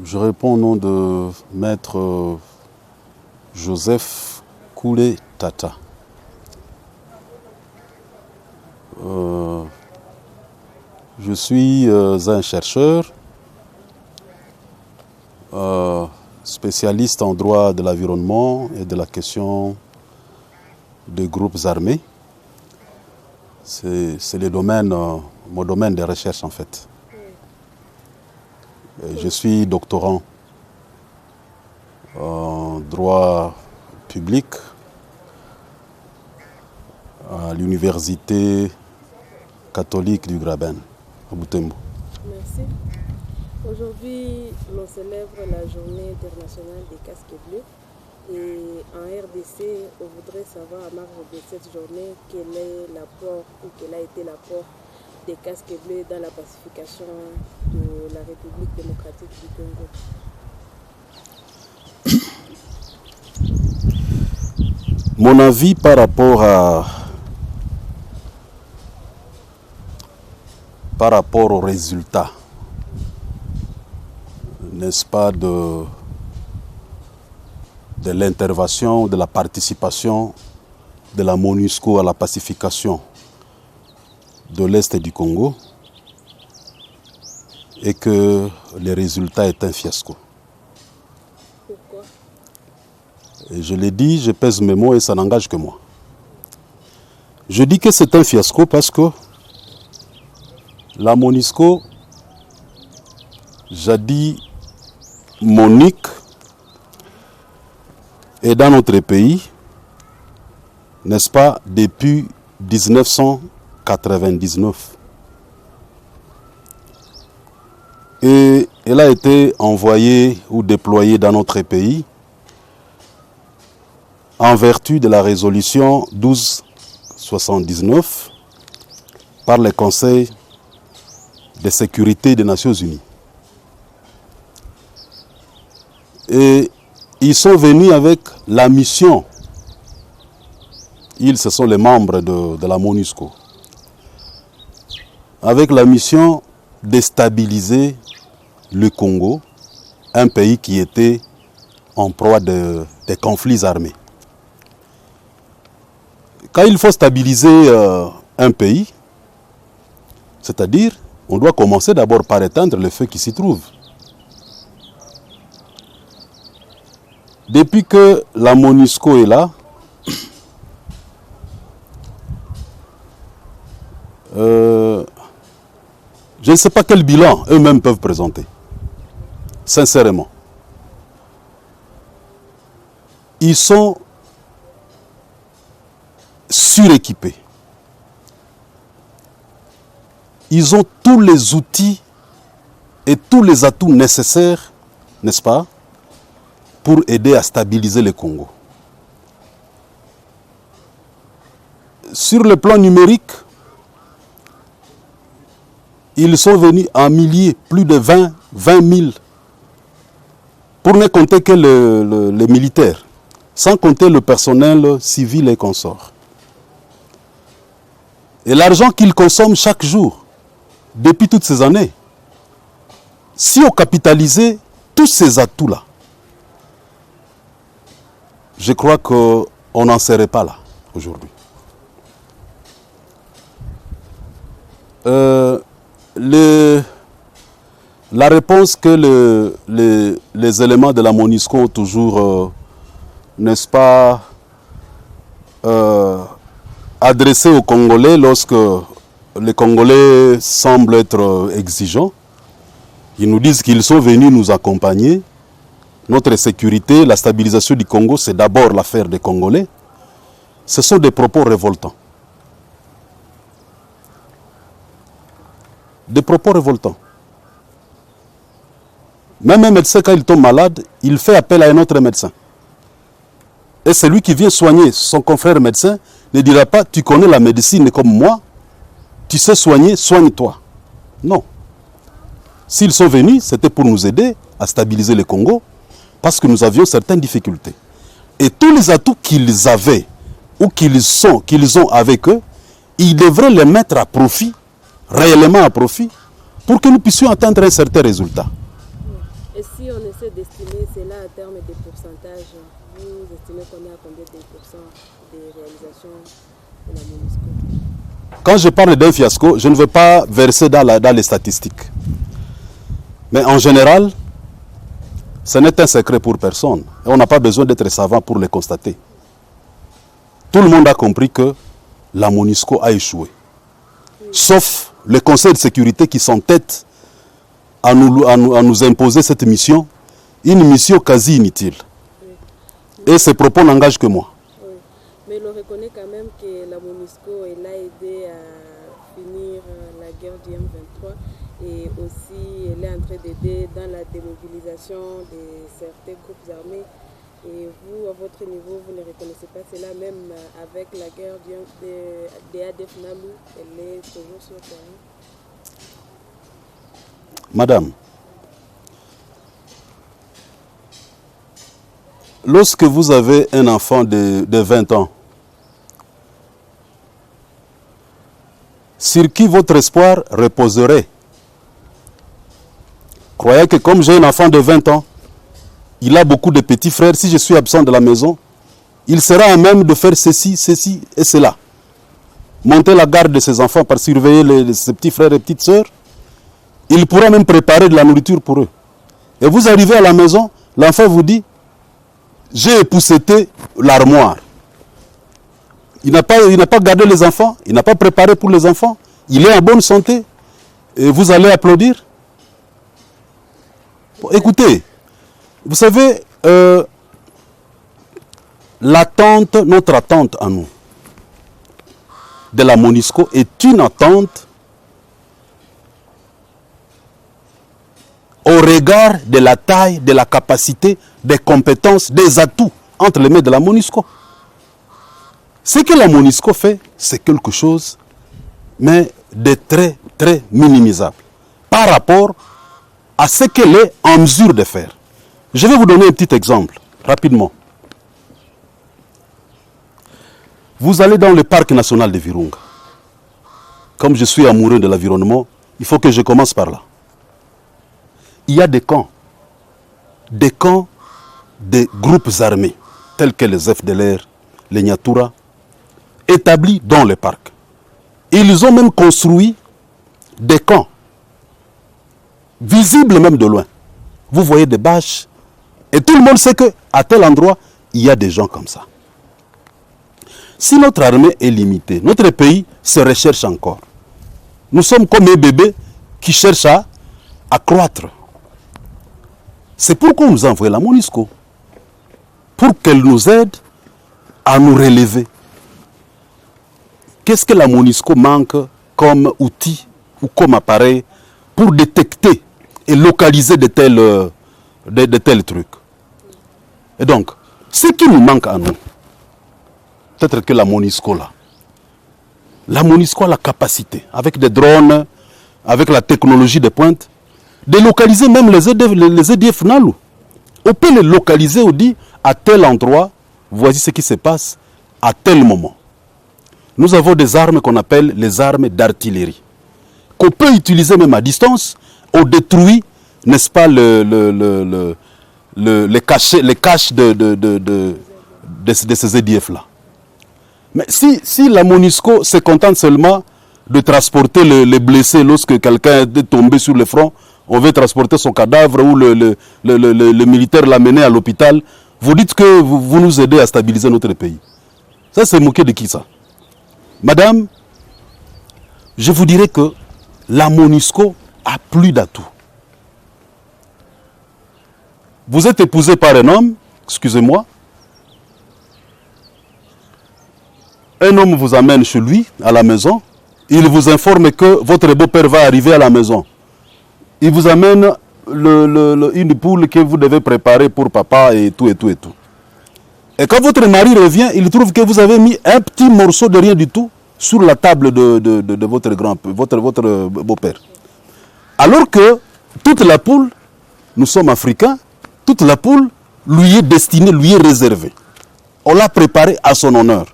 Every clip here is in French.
Je réponds au nom de Maître Joseph Koulé Tata. Je suis un chercheur, spécialiste en droit de l'environnement et de la question des groupes armés. C'est mon domaine de recherche en fait. Je suis doctorant en droit public à l'université catholique du Graben, à Butembo. Merci. Aujourd'hui, l'on célèbre la journée internationale des casques bleus. Et en RDC, on voudrait savoir à marge de cette journée quel est l'apport ou quel a été l'apport des casques bleus dans la pacification de la République démocratique du Congo. Mon avis par rapport aux résultats, n'est-ce pas, de l'intervention, de la participation de la MONUSCO à la pacification de l'Est du Congo, et que le résultat est un fiasco. Pourquoi? Et je l'ai dit, je pèse mes mots et ça n'engage que moi. Je dis que c'est un fiasco parce que la MONUSCO, jadis monique, est dans notre pays, n'est-ce pas, depuis 1999. Et elle a été envoyée ou déployée dans notre pays en vertu de la résolution 1279 par le Conseil de sécurité des Nations Unies. Et ils sont venus avec la mission. Ils, ce sont les membres de la MONUSCO. Avec la mission de stabiliser le Congo, un pays qui était en proie de conflits armés. Quand il faut stabiliser un pays, c'est-à-dire, on doit commencer d'abord par éteindre le feu qui s'y trouve. Depuis que la MONUSCO est là, je ne sais pas quel bilan eux-mêmes peuvent présenter. Sincèrement. Ils sont suréquipés. Ils ont tous les outils et tous les atouts nécessaires, n'est-ce pas, pour aider à stabiliser le Congo. Sur le plan numérique, ils sont venus en milliers, plus de 20 000, pour ne compter que les militaires, sans compter le personnel civil et consorts. Et l'argent qu'ils consomment chaque jour, depuis toutes ces années, si on capitalisait tous ces atouts-là, je crois qu'on n'en serait pas là aujourd'hui. La réponse que les éléments de la MONUSCO ont toujours, n'est-ce pas, adressé aux Congolais lorsque les Congolais semblent être exigeants. Ils nous disent qu'ils sont venus nous accompagner. Notre sécurité, la stabilisation du Congo, c'est d'abord l'affaire des Congolais. Ce sont des propos révoltants. Des propos révoltants. Même un médecin, quand il tombe malade, il fait appel à un autre médecin. Et celui qui vient soigner son confrère médecin ne dira pas « tu connais la médecine comme moi, tu sais soigner, soigne-toi ». Non. S'ils sont venus, c'était pour nous aider à stabiliser le Congo, parce que nous avions certaines difficultés. Et tous les atouts qu'ils avaient, ou qu'ils ont avec eux, ils devraient les mettre à profit, réellement à profit, pour que nous puissions atteindre un certain résultat. Et si on puisse d'estimer cela à terme des pourcentages, vous estimez qu'on est à combien de pourcents des réalisations de la MONUSCO? Quand je parle d'un fiasco, je ne veux pas verser dans les statistiques. Mais en général, ce n'est un secret pour personne. Et on n'a pas besoin d'être savant pour le constater. Tout le monde a compris que la MONUSCO a échoué. Sauf le Conseil de sécurité qui s'entête à nous imposer cette mission, une mission quasi inutile. Et ces propos n'engagent que moi. Oui. Mais on reconnaît quand même que la MONUSCO elle a aidé à finir la guerre du M23 et aussi elle est en train d'aider dans la démobilisation de certains groupes armés. Et vous, à votre niveau, vous ne reconnaissez pas cela, même avec la guerre des ADF Nalou, elle est toujours sur le terrain. Madame, lorsque vous avez un enfant de 20 ans, sur qui votre espoir reposerait? Croyez que comme j'ai un enfant de 20 ans, il a beaucoup de petits frères, si je suis absent de la maison, il sera à même de faire ceci et cela. Monter la garde de ses enfants par surveiller ses petits frères et petites sœurs. Il pourra même préparer de la nourriture pour eux. Et vous arrivez à la maison, l'enfant vous dit, j'ai épousseté l'armoire. Il n'a pas gardé les enfants, il n'a pas préparé pour les enfants, il est en bonne santé. Et vous allez applaudir? Bon, écoutez, vous savez, notre attente à nous, de la MONUSCO, est une attente au regard de la taille, de la capacité, des compétences, des atouts entre les mains de la MONUSCO. Ce que la MONUSCO fait, c'est quelque chose, mais de très, très minimisable par rapport à ce qu'elle est en mesure de faire. Je vais vous donner un petit exemple, rapidement. Vous allez dans le parc national de Virunga. Comme je suis amoureux de l'environnement, il faut que je commence par là. Il y a des camps de groupes armés, tels que les FDLR, les Nyatura, établis dans le parc. Ils ont même construit des camps, visibles même de loin. Vous voyez des bâches, et tout le monde sait qu'à tel endroit, il y a des gens comme ça. Si notre armée est limitée, notre pays se recherche encore. Nous sommes comme un bébé qui cherche à croître. C'est pourquoi nous envoyons la MONUSCO, pour qu'elle nous aide à nous relever. Qu'est-ce que la MONUSCO manque comme outil ou comme appareil pour détecter et localiser de tels trucs? Et donc, ce qui nous manque à nous, peut-être que la MONUSCO là, la MONUSCO a la capacité, avec des drones, avec la technologie de pointe, de localiser même les EDF Nalou. On peut les localiser, on dit, à tel endroit, voici ce qui se passe à tel moment. Nous avons des armes qu'on appelle les armes d'artillerie, qu'on peut utiliser même à distance. On détruit, n'est-ce pas, les caches de ces EDF-là. Mais si la MONUSCO se contente seulement de transporter les blessés lorsque quelqu'un est tombé sur le front, on veut transporter son cadavre ou le militaire l'a mené à l'hôpital, vous dites que vous nous aidez à stabiliser notre pays. Ça, c'est moqué de qui ça? Madame, je vous dirais que la MONUSCO a plus d'atouts. Vous êtes épousé par un homme, excusez-moi, un homme vous amène chez lui, à la maison, il vous informe que votre beau-père va arriver à la maison. Il vous amène une poule que vous devez préparer pour papa et tout. Et quand votre mari revient, il trouve que vous avez mis un petit morceau de rien du tout sur la table de votre beau-père. Alors que toute la poule, nous sommes africains, toute la poule lui est destinée, lui est réservée. On l'a préparée à son honneur.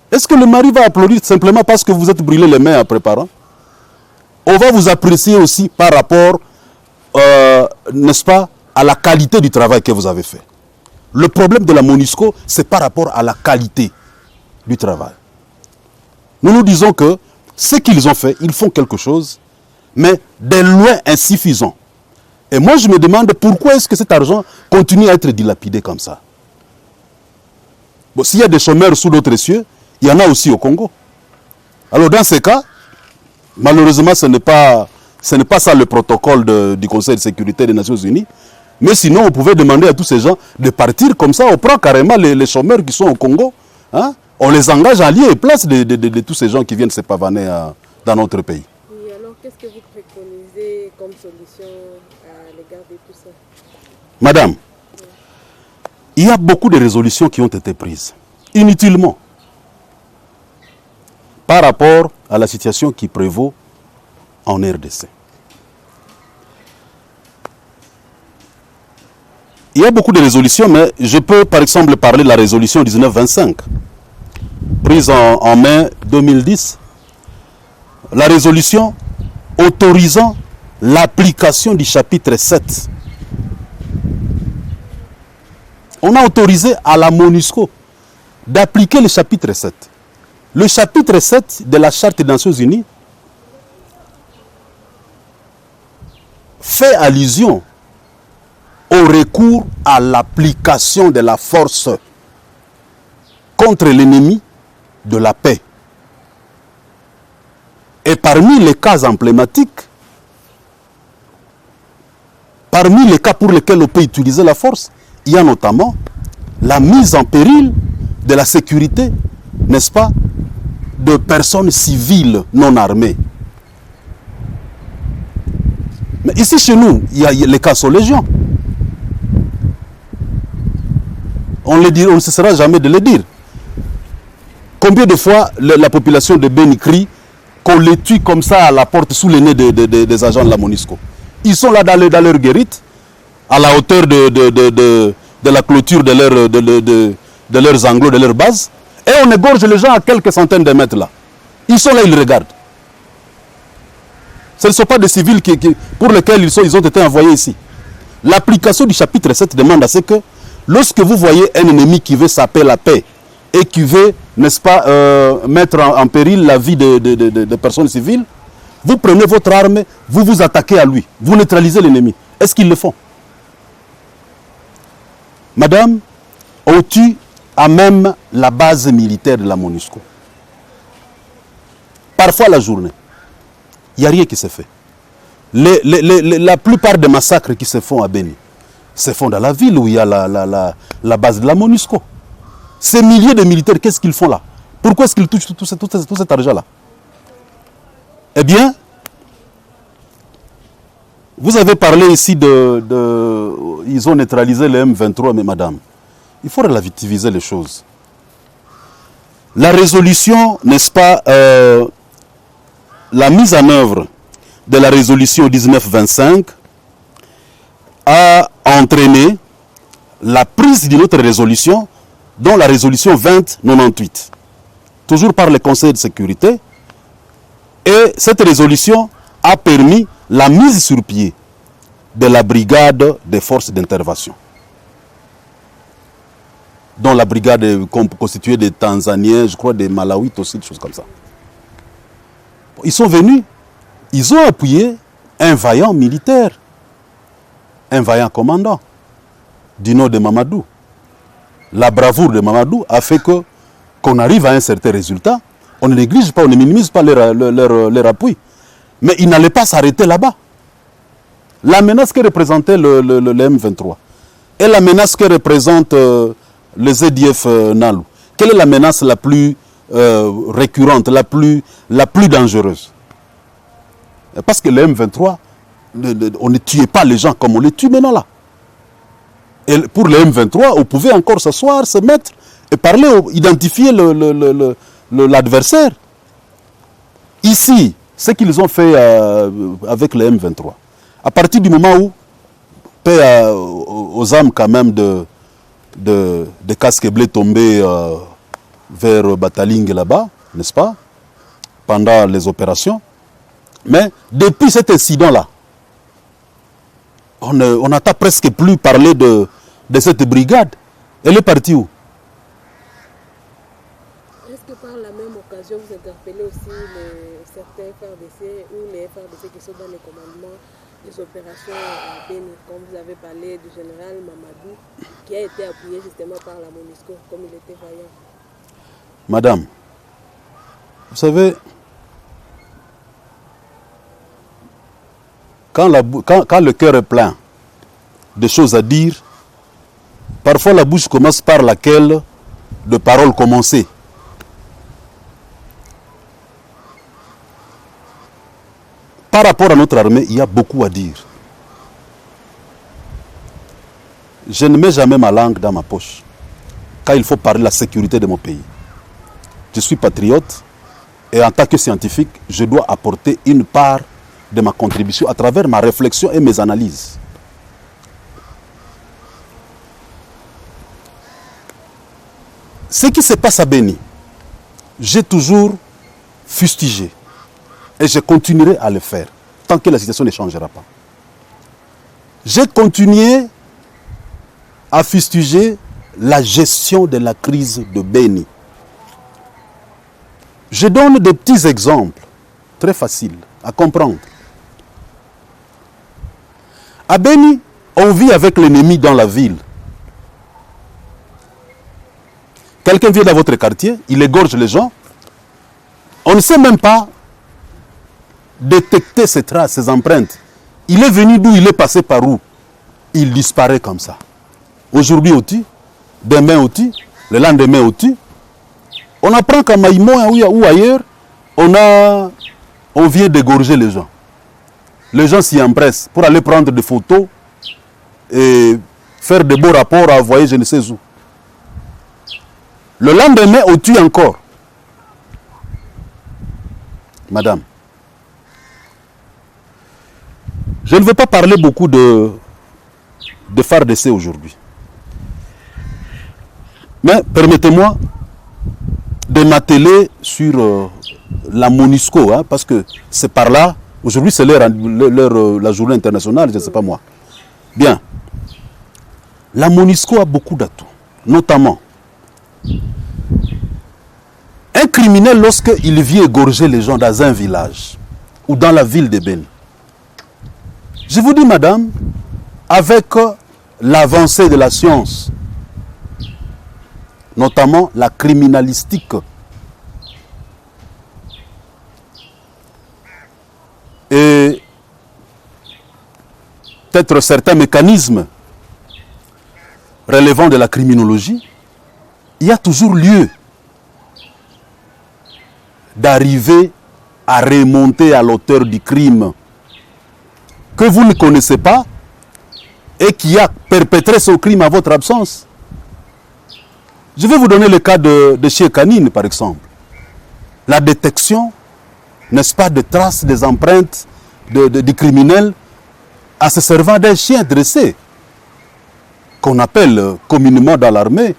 Est-ce que le mari va applaudir simplement parce que vous êtes brûlé les mains en préparant? On va vous apprécier aussi par rapport, n'est-ce pas, à la qualité du travail que vous avez fait. Le problème de la MONUSCO, c'est par rapport à la qualité du travail. Nous nous disons que ce qu'ils ont fait, ils font quelque chose, mais de loin insuffisant. Et moi, je me demande pourquoi est-ce que cet argent continue à être dilapidé comme ça. Bon, s'il y a des chômeurs sous d'autres cieux, il y en a aussi au Congo. Alors dans ces cas, malheureusement, ce n'est pas ça le protocole du Conseil de sécurité des Nations Unies. Mais sinon, on pouvait demander à tous ces gens de partir comme ça. On prend carrément les chômeurs qui sont au Congo. Hein, on les engage en lieu et place de tous ces gens qui viennent se pavaner dans notre pays. Oui, alors qu'est-ce que vous préconisez comme solution à l'égard de tout ça? Madame, il y a beaucoup de résolutions qui ont été prises, inutilement, par rapport à la situation qui prévaut en RDC. Il y a beaucoup de résolutions, mais je peux par exemple parler de la résolution 1925, prise en mai 2010. La résolution autorisant l'application du chapitre 7. On a autorisé à la MONUSCO d'appliquer le chapitre 7. Le chapitre 7 de la Charte des Nations Unies fait allusion au recours à l'application de la force contre l'ennemi de la paix. Et parmi les cas emblématiques, parmi les cas pour lesquels on peut utiliser la force, il y a notamment la mise en péril de la sécurité, n'est-ce pas, de personnes civiles non armées. Mais ici chez nous, les cas sont légion. On ne cessera jamais de le dire. Combien de fois la population de Beni crie qu'on les tue comme ça à la porte sous le nez des agents de la MONUSCO. Ils sont là dans leur guérite, à la hauteur de la clôture de leurs enclos, de leurs bases, et on égorge les gens à quelques centaines de mètres là. Ils sont là, ils regardent. Ce ne sont pas des civils pour lesquels ils ont été envoyés ici. L'application du chapitre 7 demande à ce que, lorsque vous voyez un ennemi qui veut saper la paix et qui veut, n'est-ce pas, mettre en péril la vie de personnes civiles, vous prenez votre arme, vous vous attaquez à lui, vous neutralisez l'ennemi. Est-ce qu'ils le font? Madame, on tue à même la base militaire de la MONUSCO. Parfois la journée. Il n'y a rien qui se fait. La plupart des massacres qui se font à Beni se font dans la ville où il y a la base de la MONUSCO. Ces milliers de militaires, qu'est-ce qu'ils font là? Pourquoi est-ce qu'ils touchent tout cet argent-là? Eh bien, vous avez parlé ici ils ont neutralisé le M23, mais madame, il faut relativiser les choses. La résolution, n'est-ce pas, la mise en œuvre de la résolution 1925 a entraîné la prise d'une autre résolution, dont la résolution 2098, toujours par le Conseil de sécurité. Et cette résolution a permis la mise sur pied de la brigade des forces d'intervention, dont la brigade est constituée des Tanzaniens, je crois des Malawites aussi, des choses comme ça. Ils sont venus, ils ont appuyé un vaillant militaire, un vaillant commandant du nom de Mamadou. La bravoure de Mamadou a fait qu'on arrive à un certain résultat. On ne néglige pas, on ne minimise pas leur appui. Mais ils n'allaient pas s'arrêter là-bas. La menace que représentait le M23 et la menace que représente le ZDF Nalu, quelle est la menace la plus récurrente, la plus dangereuse? Parce que le M23, on ne tuait pas les gens comme on les tue maintenant là. Et pour le M23, on pouvait encore s'asseoir, se mettre et parler, identifier l'adversaire. Ici, ce qu'ils ont fait avec le M23, à partir du moment où, paix aux âmes quand même de casques bleus tombés vers Bataling là-bas, n'est-ce pas, pendant les opérations. Mais depuis cet incident-là, On n'entend presque plus parler de cette brigade. Elle est partie où? Est-ce que par la même occasion, vous interpellez aussi certains FARDC ou les FARDC qui sont dans les commandements des opérations à Beni, comme vous avez parlé du général Mamadou, qui a été appuyé justement par la MONUSCO, comme il était vaillant? Madame, vous savez, quand le cœur est plein de choses à dire, parfois la bouche commence par laquelle de paroles commencées. Par rapport à notre armée, il y a beaucoup à dire. Je ne mets jamais ma langue dans ma poche quand il faut parler de la sécurité de mon pays. Je suis patriote et en tant que scientifique, je dois apporter une part de ma contribution à travers ma réflexion et mes analyses. Ce qui se passe à Beni, j'ai toujours fustigé et je continuerai à le faire tant que la situation ne changera pas. J'ai continué à fustiger la gestion de la crise de Beni. Je donne des petits exemples très faciles à comprendre. À Beni, on vit avec l'ennemi dans la ville. Quelqu'un vient dans votre quartier, il égorge les gens. On ne sait même pas détecter ses traces, ses empreintes. Il est venu d'où, il est passé par où. Il disparaît comme ça. Aujourd'hui au tue, demain au tue, le lendemain au tue. On apprend qu'à Maïmo ou ailleurs, on vient d'égorger les gens. Les gens s'y empressent pour aller prendre des photos et faire de beaux rapports à envoyer je ne sais où. Le lendemain, on tue encore. Madame, je ne veux pas parler beaucoup de FARDC aujourd'hui. Mais permettez-moi de m'atteler sur la MONUSCO, hein, parce que c'est par là, aujourd'hui c'est la journée internationale, je ne sais pas moi. Bien, la MONUSCO a beaucoup d'atouts, notamment un criminel lorsqu'il vient égorger les gens dans un village ou dans la ville de Beni. Je vous dis madame, avec l'avancée de la science, notamment la criminalistique, et peut-être certains mécanismes relevant de la criminologie, il y a toujours lieu d'arriver à remonter à l'auteur du crime que vous ne connaissez pas et qui a perpétré ce crime à votre absence. Je vais vous donner le cas de chien canine, par exemple. La détection, n'est-ce pas, de traces, des empreintes du criminel en se servant d'un chien dressé, qu'on appelle communément dans l'armée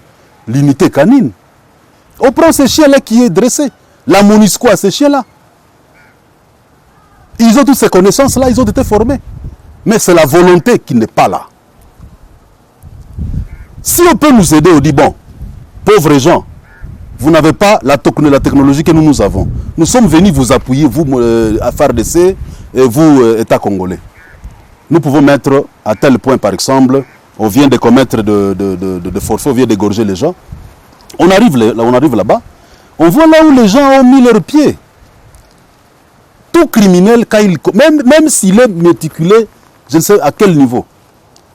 l'unité canine. On prend ce chien-là qui est dressé. La MONUSCO a ces chiens-là. Ils ont toutes ces connaissances-là, ils ont été formés. Mais c'est la volonté qui n'est pas là. Si on peut nous aider, on dit bon, pauvres gens, vous n'avez pas la technologie que nous avons. Nous sommes venus vous appuyer, vous, à FARDC, et vous, État congolais. Nous pouvons mettre à tel point, par exemple, on vient de commettre de forfaits, on vient d'égorger les gens. On arrive là-bas, on voit là où les gens ont mis leurs pieds. Tout criminel, même s'il est méticulé, je ne sais à quel niveau,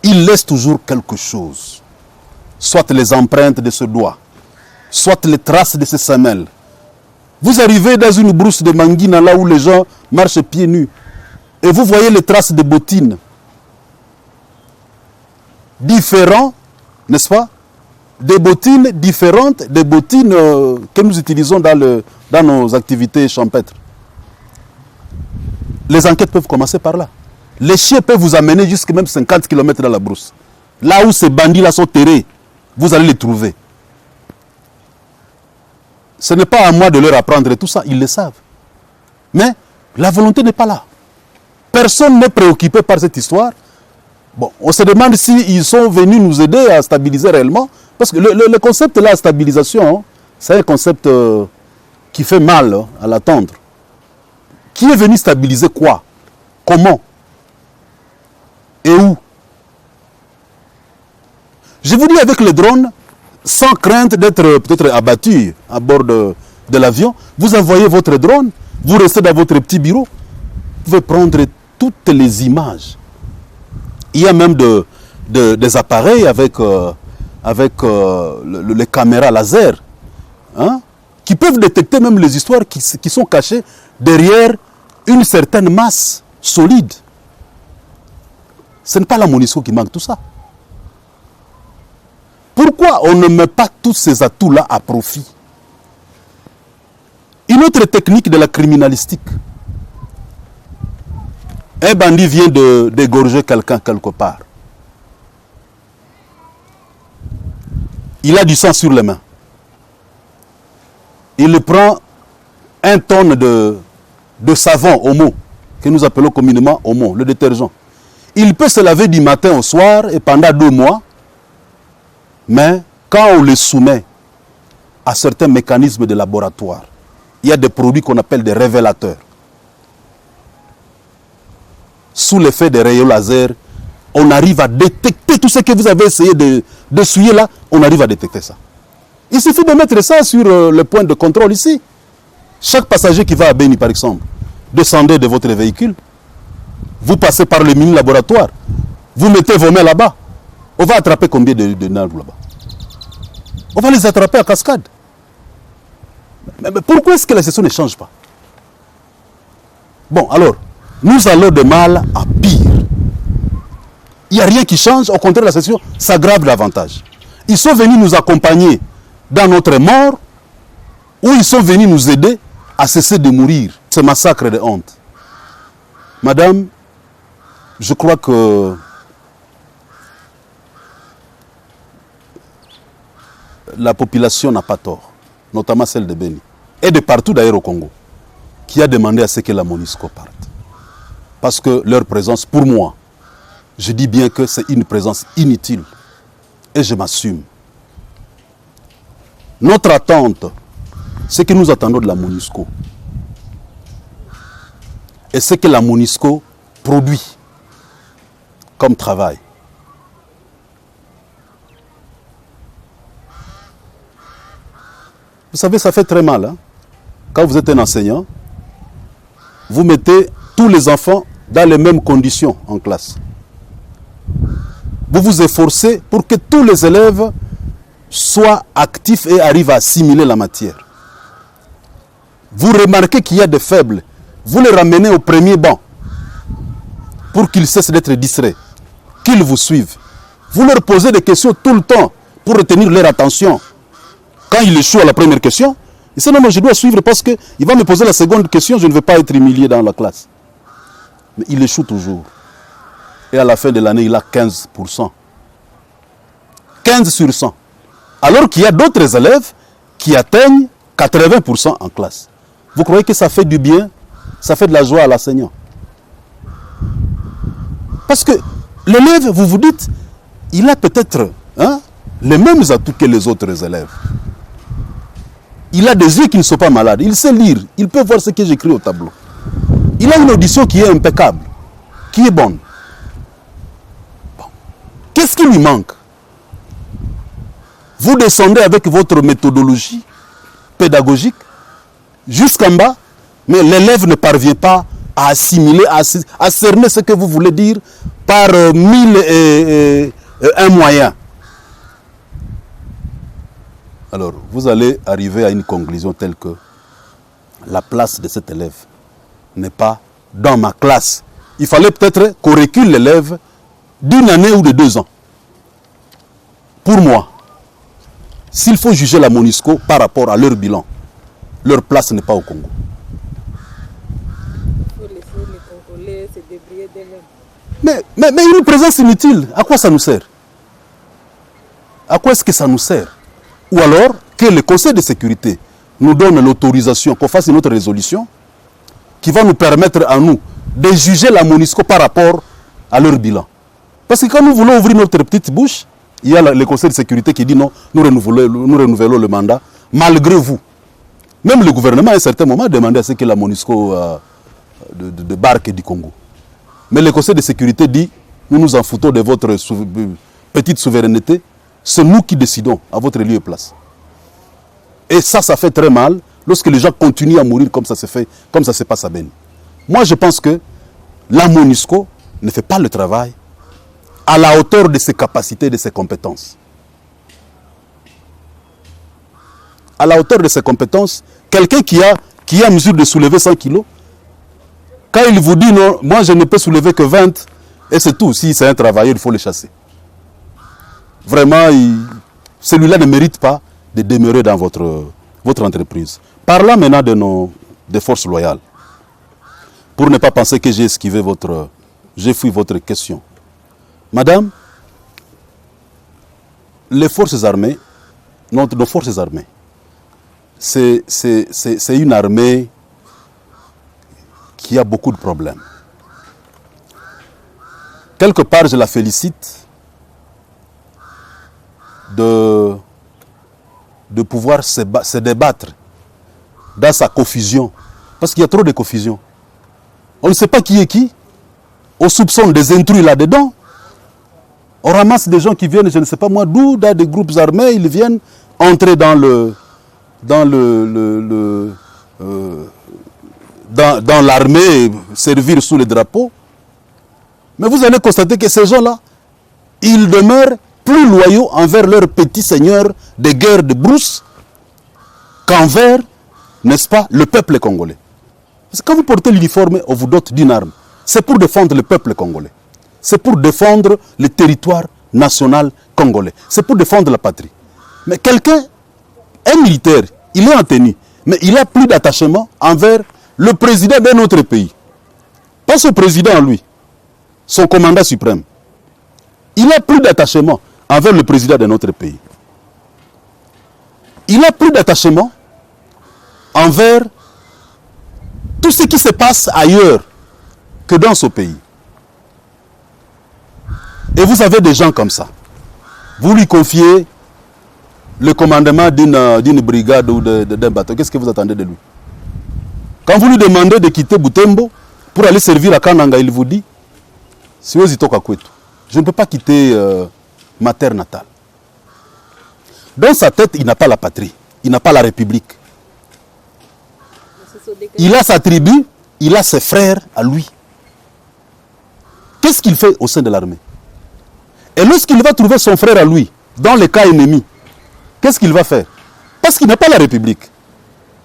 il laisse toujours quelque chose. Soit les empreintes de ce doigt, soit les traces de ses semelles. Vous arrivez dans une brousse de Manguina, là où les gens marchent pieds nus, et vous voyez les traces de bottines. Différents, n'est-ce pas? Des bottines différentes des bottines que nous utilisons dans nos activités champêtres. Les enquêtes peuvent commencer par là. Les chiens peuvent vous amener jusqu'à même 50 km dans la brousse. Là où ces bandits-là sont terrés, vous allez les trouver. Ce n'est pas à moi de leur apprendre tout ça, ils le savent. Mais la volonté n'est pas là. Personne n'est préoccupé par cette histoire. Bon, on se demande s'ils sont venus nous aider à stabiliser réellement. Parce que le concept de la stabilisation, c'est un concept qui fait mal à l'attendre. Qui est venu stabiliser quoi? Comment? Et où? Je vous dis, avec les drones, sans crainte d'être peut-être abattu à bord de l'avion, vous envoyez votre drone, vous restez dans votre petit bureau, vous pouvez prendre toutes les images. Il y a même des appareils avec les caméras laser, hein, qui peuvent détecter même les histoires qui sont cachées derrière une certaine masse solide. Ce n'est pas la MONUSCO qui manque tout ça. Pourquoi on ne met pas tous ces atouts-là à profit? Une autre technique de la criminalistique. Un bandit vient d'égorger quelqu'un quelque part. Il a du sang sur les mains. Il prend 1 tonne de savon Omo, que nous appelons communément Omo, le détergent. Il peut se laver du matin au soir et pendant 2 mois, mais quand on le soumet à certains mécanismes de laboratoire, il y a des produits qu'on appelle des révélateurs. Sous l'effet des rayons laser, on arrive à détecter tout ce que vous avez essayé de souiller là, on arrive à détecter ça. Il suffit de mettre ça sur le point de contrôle ici. Chaque passager qui va à Beni, par exemple, descendez de votre véhicule, vous passez par le mini-laboratoire, vous mettez vos mains là-bas. On va attraper combien de narbes là-bas? On va les attraper à cascade. Mais pourquoi est-ce que la situation ne change pas? Bon, alors, nous allons de mal à pire. Il n'y a rien qui change, au contraire, la situation s'aggrave davantage. Ils sont venus nous accompagner dans notre mort, ou ils sont venus nous aider à cesser de mourir. Ce massacre de honte. Madame, je crois que la population n'a pas tort, notamment celle de Beni, et de partout d'ailleurs au Congo, qui a demandé à ce que la MONUSCO parte. Parce que leur présence, pour moi, je dis bien que c'est une présence inutile. Et je m'assume. Notre attente, ce que nous attendons de la MONUSCO, et ce que la MONUSCO produit comme travail. Vous savez, ça fait très mal. Hein? Quand vous êtes un enseignant, vous mettez tous les enfants dans les mêmes conditions en classe. Vous vous efforcez pour que tous les élèves soient actifs et arrivent à assimiler la matière. Vous remarquez qu'il y a des faibles. Vous les ramenez au premier banc pour qu'ils cessent d'être distraits, qu'ils vous suivent. Vous leur posez des questions tout le temps pour retenir leur attention. Quand il échoue à la première question, il dit non, moi je dois suivre parce qu'il va me poser la seconde question, je ne vais pas être humilié dans la classe. Mais il échoue toujours. Et à la fin de l'année, il a 15%. 15 sur 100. Alors qu'il y a d'autres élèves qui atteignent 80% en classe. Vous croyez que ça fait du bien? Ça fait de la joie à l'enseignant? Parce que l'élève, vous vous dites, il a peut-être les mêmes atouts que les autres élèves. Il a des yeux qui ne sont pas malades. Il sait lire. Il peut voir ce que j'écris au tableau. Il a une audition qui est impeccable, qui est bonne. Bon. Qu'est-ce qui lui manque? Vous descendez avec votre méthodologie pédagogique jusqu'en bas, mais l'élève ne parvient pas à assimiler, à cerner ce que vous voulez dire par 1001 moyens. Alors, vous allez arriver à une conclusion telle que la place de cet élève n'est pas dans ma classe. Il fallait peut-être qu'on recule l'élève d'1 année ou de 2 ans. Pour moi, s'il faut juger la MONUSCO par rapport à leur bilan, leur place n'est pas au Congo. Il faut laisser les Congolais se débrouiller d'eux-mêmes. Mais une présence inutile, à quoi ça nous sert? À quoi est-ce que ça nous sert? Ou alors que le Conseil de sécurité nous donne l'autorisation qu'on fasse une autre résolution qui va nous permettre à nous de juger la MONUSCO par rapport à leur bilan. Parce que quand nous voulons ouvrir notre petite bouche, il y a le Conseil de sécurité qui dit non, nous renouvelons le mandat, malgré vous. Même le gouvernement, à un certain moment, a demandé à ce que la MONUSCO de Barque du Congo. Mais le Conseil de sécurité dit, nous nous en foutons de votre petite souveraineté, c'est nous qui décidons à votre lieu et place. Et ça fait très mal lorsque les gens continuent à mourir comme ça se passe à Beni. Moi, je pense que la MONUSCO ne fait pas le travail à la hauteur de ses capacités et de ses compétences. À la hauteur de ses compétences, quelqu'un qui a mesure de soulever 100 kilos, quand il vous dit non, moi je ne peux soulever que 20, et c'est tout. Si c'est un travailleur, il faut le chasser. Vraiment, celui-là ne mérite pas de demeurer dans votre entreprise. Parlons maintenant des forces loyales. Pour ne pas penser que j'ai fui votre question. Madame, les forces armées, nos forces armées, c'est une armée qui a beaucoup de problèmes. Quelque part, je la félicite de pouvoir se débattre dans sa confusion. Parce qu'il y a trop de confusion. On ne sait pas qui est qui. On soupçonne des intrus là-dedans. On ramasse des gens qui viennent, je ne sais pas moi d'où, dans des groupes armés, ils viennent entrer dans l'armée, servir sous le drapeau. Mais vous allez constater que ces gens-là, ils demeurent plus loyaux envers leurs petits seigneurs de guerre de brousse qu'envers, n'est-ce pas, le peuple congolais. Parce que quand vous portez l'uniforme, on vous dote d'une arme. C'est pour défendre le peuple congolais. C'est pour défendre le territoire national congolais. C'est pour défendre la patrie. Mais un militaire, il est en tenue, mais il a plus d'attachement envers le président d'un autre pays. Pas son président, lui, son commandant suprême. Il a plus d'attachement envers le président de notre pays. Il a plus d'attachement envers tout ce qui se passe ailleurs que dans ce pays. Et vous avez des gens comme ça. Vous lui confiez le commandement d'une brigade ou d'un bateau. Qu'est-ce que vous attendez de lui? Quand vous lui demandez de quitter Butembo pour aller servir à Kananga, il vous dit, je ne peux pas quitter ma terre natale. Dans sa tête, il n'a pas la patrie, il n'a pas la République. Il a sa tribu, il a ses frères à lui. Qu'est-ce qu'il fait au sein de l'armée? Et lorsqu'il va trouver son frère à lui, dans les cas ennemis, qu'est-ce qu'il va faire? Parce qu'il n'a pas la République.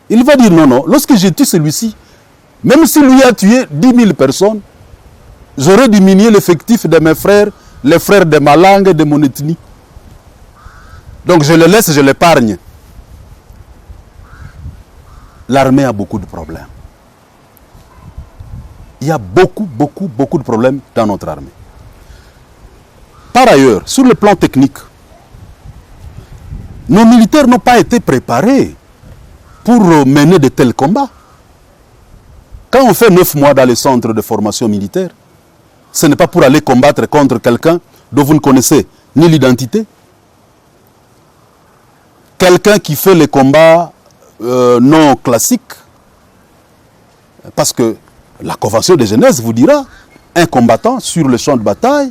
Il va dire non, non, lorsque j'ai tué celui-ci, même si lui a tué 10 000 personnes, j'aurais diminué l'effectif de mes frères, les frères de ma langue et de mon ethnie. Donc je le laisse, je l'épargne. L'armée a beaucoup de problèmes. Il y a beaucoup de problèmes dans notre armée. Par ailleurs, sur le plan technique, nos militaires n'ont pas été préparés pour mener de tels combats. Quand on fait 9 mois dans les centres de formation militaire, ce n'est pas pour aller combattre contre quelqu'un dont vous ne connaissez ni l'identité. Quelqu'un qui fait les combats non classiques, parce que la Convention de Genèse vous dira, un combattant sur le champ de bataille,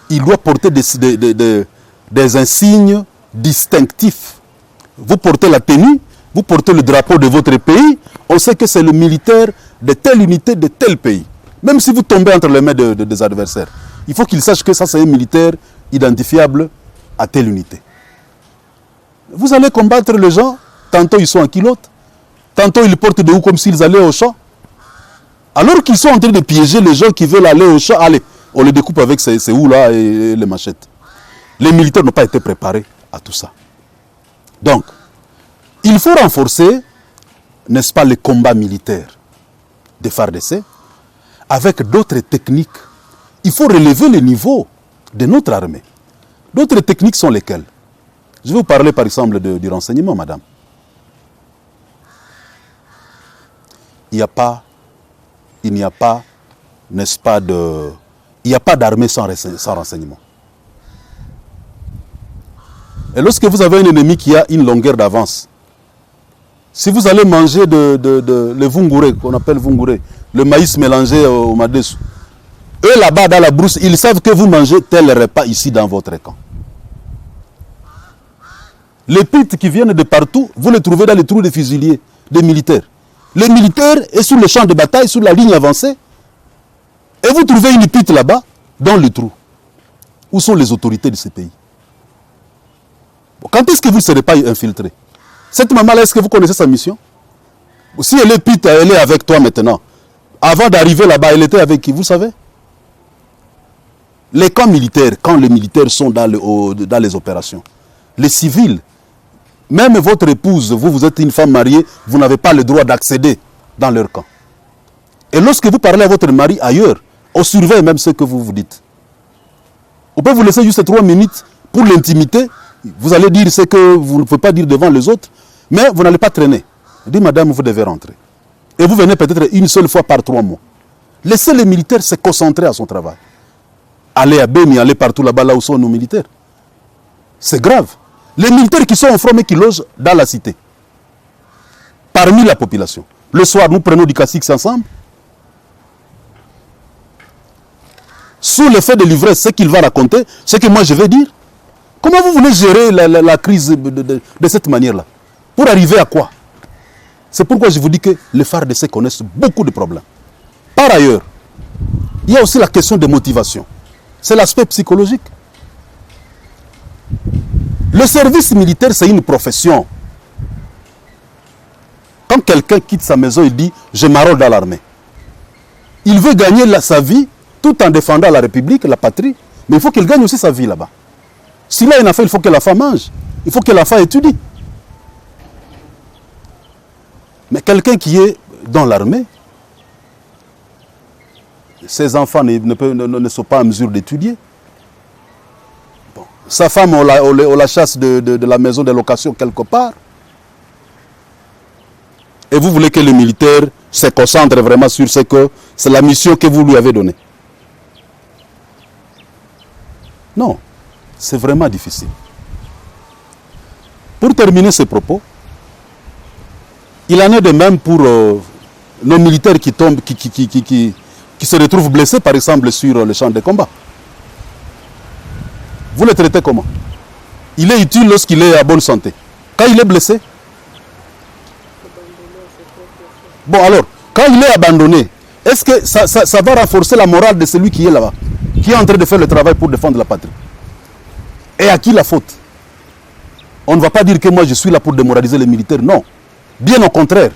il doit porter des insignes distinctifs. Vous portez la tenue, vous portez le drapeau de votre pays, on sait que c'est le militaire de telle unité de tel pays. Même si vous tombez entre les mains des adversaires, il faut qu'ils sachent que ça c'est un militaire identifiable à telle unité. Vous allez combattre les gens, tantôt ils sont en culotte, tantôt ils portent des houes comme s'ils allaient au champ. Alors qu'ils sont en train de piéger les gens qui veulent aller au champ, allez, on les découpe avec ces houes-là et les machettes. Les militaires n'ont pas été préparés à tout ça. Donc, il faut renforcer, n'est-ce pas, les combats militaires des FARDC avec d'autres techniques. Il faut relever le niveau de notre armée. D'autres techniques sont lesquelles? Je vais vous parler par exemple du renseignement, madame. Il n'y a pas, n'est-ce pas, Il n'y a pas d'armée sans renseignement. Et lorsque vous avez un ennemi qui a une longueur d'avance, si vous allez manger le vungure, qu'on appelle vungure, le maïs mélangé au madesu, eux là-bas dans la brousse, ils savent que vous mangez tel repas ici dans votre camp. Les pites qui viennent de partout, vous les trouvez dans les trous des fusiliers, des militaires. Les militaires est sur le champ de bataille, sur la ligne avancée, et vous trouvez une pite là-bas, dans le trou. Où sont les autorités de ce pays? Bon, quand est-ce que vous ne serez pas infiltré? Cette maman-là, est-ce que vous connaissez sa mission? Si elle est pite, elle est avec toi maintenant. Avant d'arriver là-bas, elle était avec qui? Vous savez? Les camps militaires, quand les militaires sont dans les opérations, les civils, même votre épouse, vous êtes une femme mariée, vous n'avez pas le droit d'accéder dans leur camp. Et lorsque vous parlez à votre mari ailleurs, on surveille même ce que vous vous dites. On peut vous laisser juste 3 minutes pour l'intimité. Vous allez dire ce que vous ne pouvez pas dire devant les autres, mais vous n'allez pas traîner. Dit madame, vous devez rentrer. Et vous venez peut-être une seule fois par 3 mois. Laissez les militaires se concentrer à son travail. Allez à Beni, allez partout là-bas, là où sont nos militaires. C'est grave. Les militaires qui sont en front mais qui logent dans la cité. Parmi la population. Le soir, nous prenons du cacique ensemble. Sous l'effet de l'ivresse, ce qu'il va raconter, ce que moi je vais dire. Comment vous voulez gérer la crise de cette manière-là? Pour arriver à quoi? C'est pourquoi je vous dis que les FARDC connaissent beaucoup de problèmes. Par ailleurs, il y a aussi la question de motivation. C'est l'aspect psychologique. Le service militaire, c'est une profession. Quand quelqu'un quitte sa maison, il dit « je m'enrôle dans l'armée ». Il veut gagner sa vie tout en défendant la République, la patrie, mais il faut qu'il gagne aussi sa vie là-bas. S'il a un enfant, il faut que l'enfant mange. Il faut que l'enfant étudie. Mais quelqu'un qui est dans l'armée, ses enfants ne sont pas en mesure d'étudier. Bon. Sa femme, on la chasse de la maison de location quelque part. Et vous voulez que le militaire se concentre vraiment sur ce que c'est la mission que vous lui avez donnée. Non, c'est vraiment difficile. Pour terminer ce propos, il en est de même pour nos militaires qui tombent, qui se retrouvent blessés, par exemple, sur le champ de combat. Vous le traitez comment? Il est utile lorsqu'il est à bonne santé. Quand il est blessé? Bon alors, quand il est abandonné, est-ce que ça va renforcer la morale de celui qui est là-bas, qui est en train de faire le travail pour défendre la patrie? Et à qui la faute? On ne va pas dire que moi je suis là pour démoraliser les militaires, non. Bien au contraire,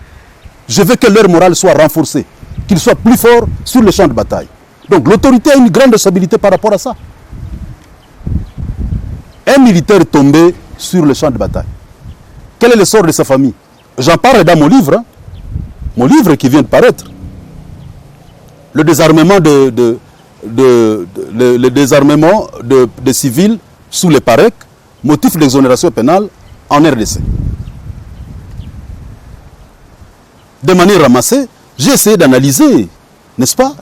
je veux que leur morale soit renforcée, qu'ils soient plus forts sur le champ de bataille. Donc l'autorité a une grande responsabilité par rapport à ça. Un militaire tombé sur le champ de bataille, quel est le sort de sa famille? J'en parle dans mon livre, hein. Mon livre qui vient de paraître. Le désarmement des civils sous les PAREC, motif d'exonération pénale en RDC. De manière ramassée, j'ai essayé d'analyser, n'est-ce pas?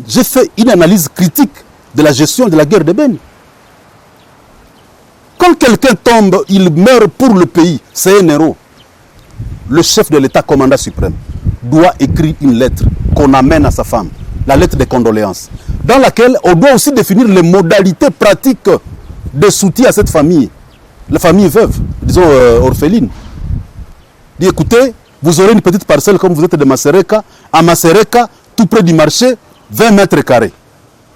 J'ai fait une analyse critique de la gestion de la guerre de Beni. Quand quelqu'un tombe, il meurt pour le pays, c'est un héros. Le chef de l'État, commandant suprême, doit écrire une lettre qu'on amène à sa femme, la lettre de condoléances, dans laquelle on doit aussi définir les modalités pratiques de soutien à cette famille, la famille veuve, disons orpheline. Dit écoutez, vous aurez une petite parcelle comme vous êtes de Masereka, à Masereka, tout près du marché, 20 mètres carrés.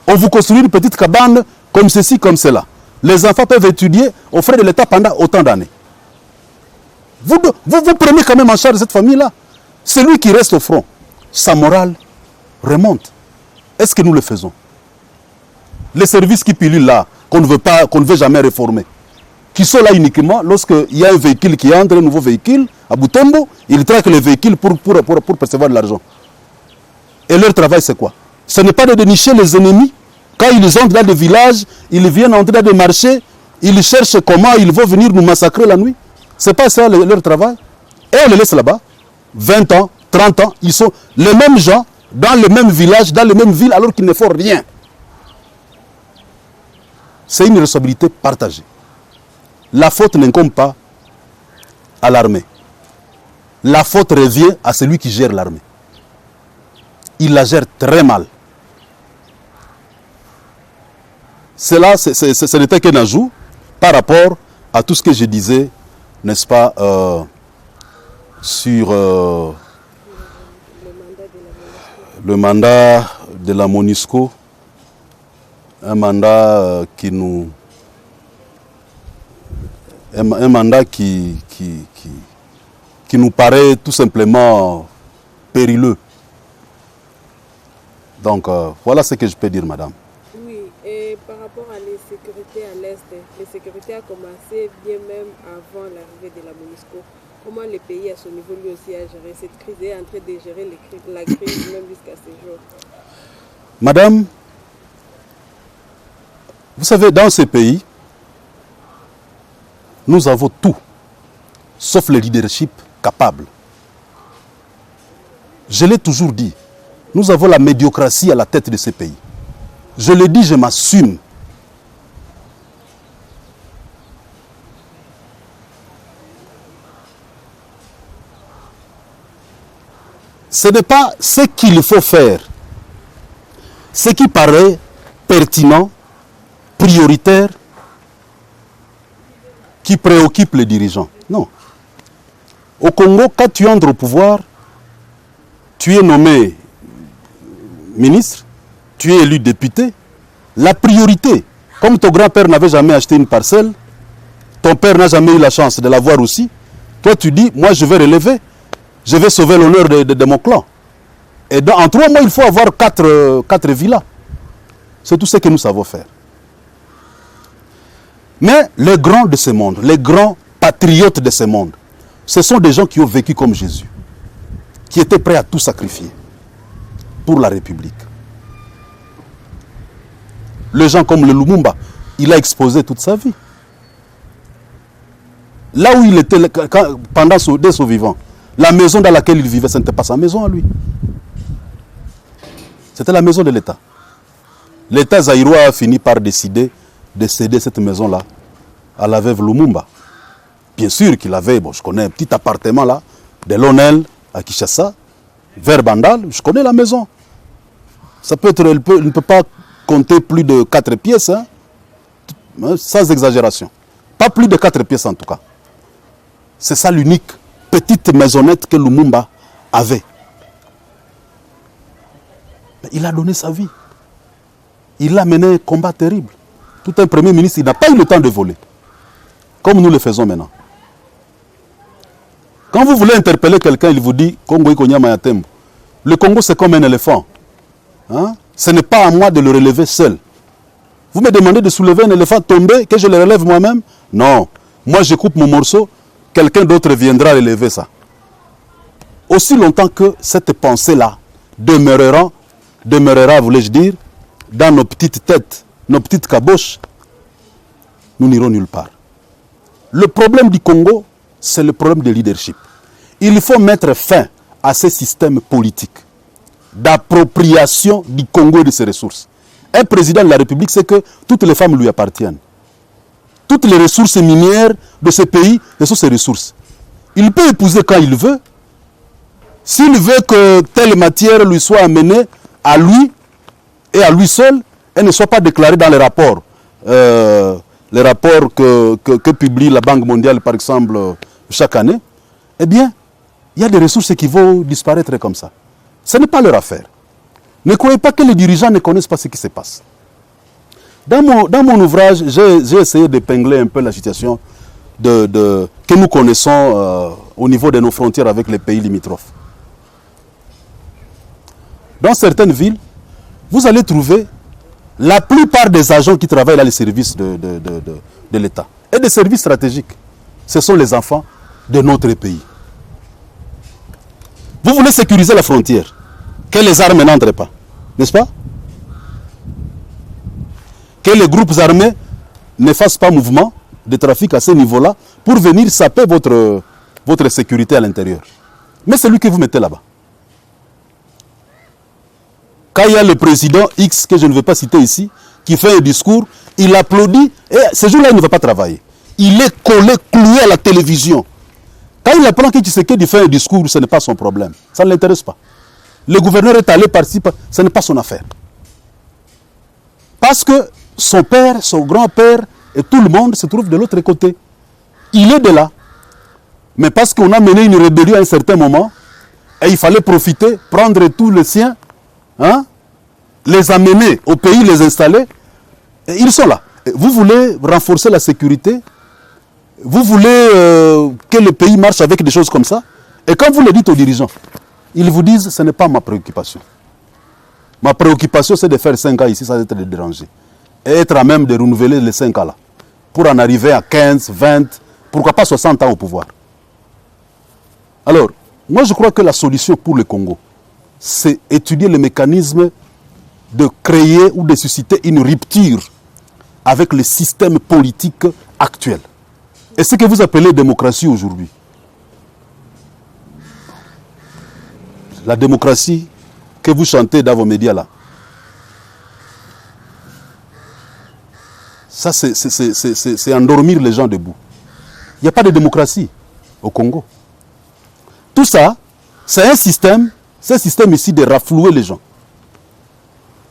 On vous construit une petite cabane comme ceci, comme cela. Les enfants peuvent étudier aux frais de l'État pendant autant d'années. Vous prenez quand même en charge cette famille-là. Celui qui reste au front, sa morale remonte. Est-ce que nous le faisons? Les services qui pilulent là, qu'on ne veut jamais réformer, qui sont là uniquement lorsqu'il y a un véhicule qui entre, un nouveau véhicule, à Butembo, ils traquent le véhicule pour percevoir de l'argent. Et leur travail, c'est quoi? Ce n'est pas de dénicher les ennemis. Quand ils entrent dans des villages, ils viennent entrer dans des marchés, ils cherchent comment ils vont venir nous massacrer la nuit. Ce n'est pas ça leur travail. Et on les laisse là-bas. 20 ans, 30 ans, ils sont les mêmes gens, dans le même village, dans les mêmes villes, alors qu'ils ne font rien. C'est une responsabilité partagée. La faute n'incombe pas à l'armée. La faute revient à celui qui gère l'armée. Il la gère très mal. Cela, ce n'était qu'un ajout par rapport à tout ce que je disais, n'est-ce pas, sur le mandat de la MONUSCO, un mandat qui nous... Un mandat qui nous paraît tout simplement périlleux. Donc, voilà ce que je peux dire, madame. Oui, et par rapport à l'insécurité à l'Est, l'insécurité a commencé bien même avant l'arrivée de la MONUSCO. Comment le pays à ce niveau lui aussi a géré cette crise et est en train de gérer la crise même jusqu'à ce jour? Madame, vous savez, dans ce pays, nous avons tout, sauf le leadership capable. Je l'ai toujours dit, nous avons la médiocratie à la tête de ce pays. Je le dis, je m'assume. Ce n'est pas ce qu'il faut faire, ce qui paraît pertinent, prioritaire, qui préoccupe les dirigeants. Non. Au Congo, quand tu entres au pouvoir, tu es nommé ministre, tu es élu député. La priorité, comme ton grand-père n'avait jamais acheté une parcelle, ton père n'a jamais eu la chance de l'avoir aussi, toi tu dis, moi je vais relever, je vais sauver l'honneur de mon clan. Et en 3 mois, il faut avoir 4 villas. C'est tout ce que nous savons faire. Mais les grands de ce monde, les grands patriotes de ce monde, ce sont des gens qui ont vécu comme Jésus, qui étaient prêts à tout sacrifier pour la République. Les gens comme le Lumumba, il a exposé toute sa vie. Là où il était, dès son vivant, la maison dans laquelle il vivait, ce n'était pas sa maison à lui. C'était la maison de l'État. L'État zaïrois a fini par décider de céder cette maison-là à la veuve Lumumba. Bien sûr qu'il avait, bon, je connais un petit appartement là, de l'Onel à Kinshasa, vers Bandal, je connais la maison. Ça peut être, il ne peut pas compter plus de 4 pièces, hein, sans exagération. Pas plus de 4 pièces en tout cas. C'est ça l'unique petite maisonnette que Lumumba avait. Mais il a donné sa vie. Il a mené un combat terrible. Tout un premier ministre, il n'a pas eu le temps de voler. Comme nous le faisons maintenant. Quand vous voulez interpeller quelqu'un, il vous dit Congo Ikonyama Yatembo. Le Congo, c'est comme un éléphant. Hein? Ce n'est pas à moi de le relever seul. Vous me demandez de soulever un éléphant tombé, que je le relève moi-même? Non. Moi, je coupe mon morceau, quelqu'un d'autre viendra relever ça. Aussi longtemps que cette pensée-là demeurera, voulais-je dire, dans nos petites têtes, nos petites caboches, nous n'irons nulle part. Le problème du Congo, c'est le problème de leadership. Il faut mettre fin à ces systèmes politiques d'appropriation du Congo et de ses ressources. Un président de la République, c'est que toutes les femmes lui appartiennent. Toutes les ressources minières de ce pays, ce sont ses ressources. Il peut épouser quand il veut. S'il veut que telle matière lui soit amenée à lui et à lui seul, elle ne soit pas déclarée dans les rapports. Les rapports que publie la Banque mondiale, par exemple, chaque année, eh bien, il y a des ressources qui vont disparaître comme ça. Ce n'est pas leur affaire. Ne croyez pas que les dirigeants ne connaissent pas ce qui se passe. Dans mon ouvrage, j'ai essayé d'épingler un peu la situation que nous connaissons au niveau de nos frontières avec les pays limitrophes. Dans certaines villes, vous allez trouver la plupart des agents qui travaillent dans les services de l'État et des services stratégiques. Ce sont les enfants de notre pays. Vous voulez sécuriser la frontière, que les armes n'entrent pas, n'est-ce pas? Que les groupes armés ne fassent pas mouvement de trafic à ce niveau-là pour venir saper votre sécurité à l'intérieur. Mais c'est lui que vous mettez là-bas. Quand il y a le président X, que je ne vais pas citer ici, qui fait un discours, il applaudit, et ce jour-là, il ne va pas travailler. Il est collé, cloué à la télévision. Quand il apprend que Tshisekedi fait un discours, ce n'est pas son problème. Ça ne l'intéresse pas. Le gouverneur est allé participer, ce n'est pas son affaire. Parce que son père, son grand-père et tout le monde se trouve de l'autre côté. Il est de là. Mais parce qu'on a mené une rébellion à un certain moment, et il fallait profiter, prendre tous les siens, hein, les amener au pays, les installer, et ils sont là. Et vous voulez renforcer la sécurité, vous voulez que le pays marche avec des choses comme ça, et quand vous le dites aux dirigeants, ils vous disent, ce n'est pas ma préoccupation. Ma préoccupation, c'est de faire 5 ans ici sans être dérangé. Et être à même de renouveler les 5 ans là. Pour en arriver à 15, 20, pourquoi pas 60 ans au pouvoir. Alors, moi je crois que la solution pour le Congo, c'est étudier le mécanisme de créer ou de susciter une rupture avec le système politique actuel. Et ce que vous appelez démocratie aujourd'hui. La démocratie que vous chantez dans vos médias là. Ça, c'est endormir les gens debout. Il n'y a pas de démocratie au Congo. Tout ça, c'est un système ici de raflouer les gens.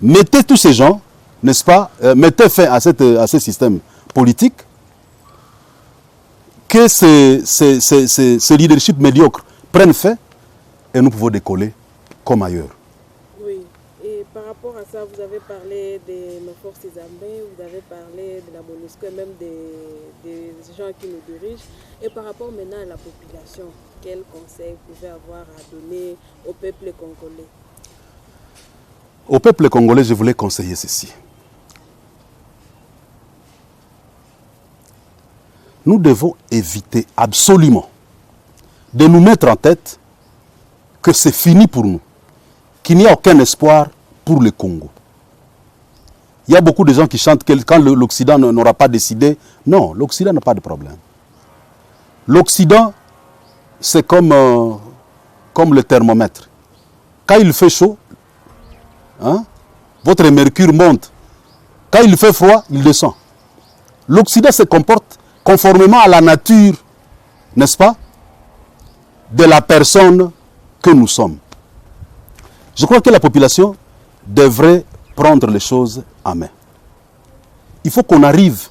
Mettez tous ces gens, n'est-ce pas, mettez fin à ce système politique, que ce leadership médiocre prenne fin, et nous pouvons décoller comme ailleurs. Oui, et par rapport à ça, vous avez parlé de nos forces armées, vous avez parlé de la MONUSCO, même des gens qui nous dirigent. Et par rapport maintenant à la population, quel conseil vous pouvez avoir à donner au peuple congolais? Au peuple congolais, je voulais conseiller ceci. Nous devons éviter absolument de nous mettre en tête que c'est fini pour nous, qu'il n'y a aucun espoir pour le Congo. Il y a beaucoup de gens qui chantent que quand l'Occident n'aura pas décidé. Non, l'Occident n'a pas de problème. L'Occident, c'est comme le thermomètre. Quand il fait chaud, hein, votre mercure monte. Quand il fait froid, il descend. L'Occident se comporte conformément à la nature, n'est-ce pas, de la personne que nous sommes. Je crois que la population devrait prendre les choses en main. Il faut qu'on arrive